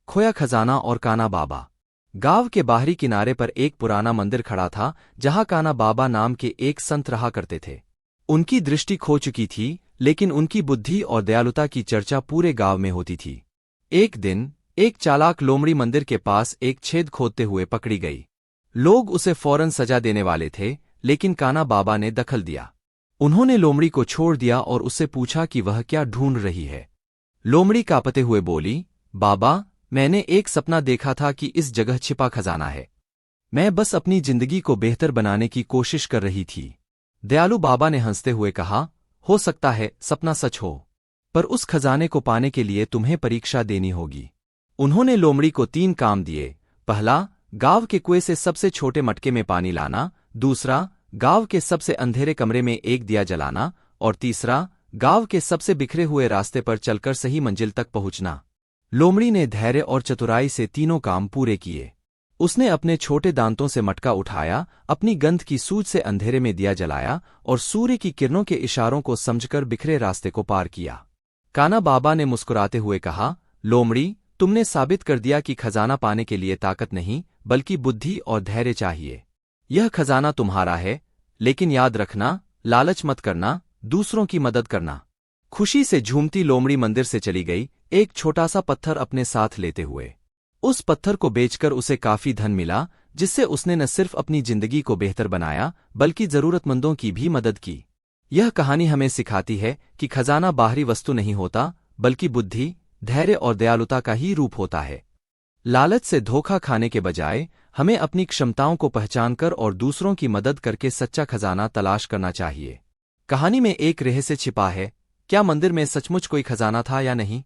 खोया खजाना और काना बाबा। गांव के बाहरी किनारे पर एक पुराना मंदिर खड़ा था जहां काना बाबा नाम के एक संत रहा करते थे। उनकी दृष्टि खो चुकी थी, लेकिन उनकी बुद्धि और दयालुता की चर्चा पूरे गांव में होती थी। एक दिन एक चालाक लोमड़ी मंदिर के पास एक छेद खोदते हुए पकड़ी गई। लोग उसे फौरन सजा देने वाले थे, लेकिन काना बाबा ने दखल दिया। उन्होंने लोमड़ी को छोड़ दिया और उससे पूछा कि वह क्या ढूंढ रही है। लोमड़ी कांपते हुए बोली, बाबा, मैंने एक सपना देखा था कि इस जगह छिपा खजाना है। मैं बस अपनी जिंदगी को बेहतर बनाने की कोशिश कर रही थी। दयालु बाबा ने हंसते हुए कहा, हो सकता है सपना सच हो, पर उस खजाने को पाने के लिए तुम्हें परीक्षा देनी होगी। उन्होंने लोमड़ी को 3 काम दिए। पहला, गांव के कुएं से सबसे छोटे मटके में पानी लाना। दूसरा, गांव के सबसे अंधेरे कमरे में एक दिया जलाना। और तीसरा, गांव के सबसे बिखरे हुए रास्ते पर चलकर सही मंजिल तक पहुंचना। लोमड़ी ने धैर्य और चतुराई से तीनों काम पूरे किए। उसने अपने छोटे दांतों से मटका उठाया, अपनी गंध की सूझ से अंधेरे में दिया जलाया और सूर्य की किरणों के इशारों को समझकर बिखरे रास्ते को पार किया। काना बाबा ने मुस्कुराते हुए कहा, लोमड़ी, तुमने साबित कर दिया कि खजाना पाने के लिए ताकत नहीं, बल्कि बुद्धि और धैर्य चाहिए। यह खजाना तुम्हारा है, लेकिन याद रखना, लालच मत करना, दूसरों की मदद करना। खुशी से झूमती लोमड़ी मंदिर से चली गई, एक छोटा सा पत्थर अपने साथ लेते हुए। उस पत्थर को बेचकर उसे काफी धन मिला, जिससे उसने न सिर्फ अपनी जिंदगी को बेहतर बनाया, बल्कि जरूरतमंदों की भी मदद की। यह कहानी हमें सिखाती है कि खजाना बाहरी वस्तु नहीं होता, बल्कि बुद्धि, धैर्य और दयालुता का ही रूप होता है। लालच से धोखा खाने के बजाय हमें अपनी क्षमताओं को पहचानकर और दूसरों की मदद करके सच्चा खजाना तलाश करना चाहिए। कहानी में एक रहस्य छिपा है। क्या मंदिर में सचमुच कोई खजाना था या नहीं?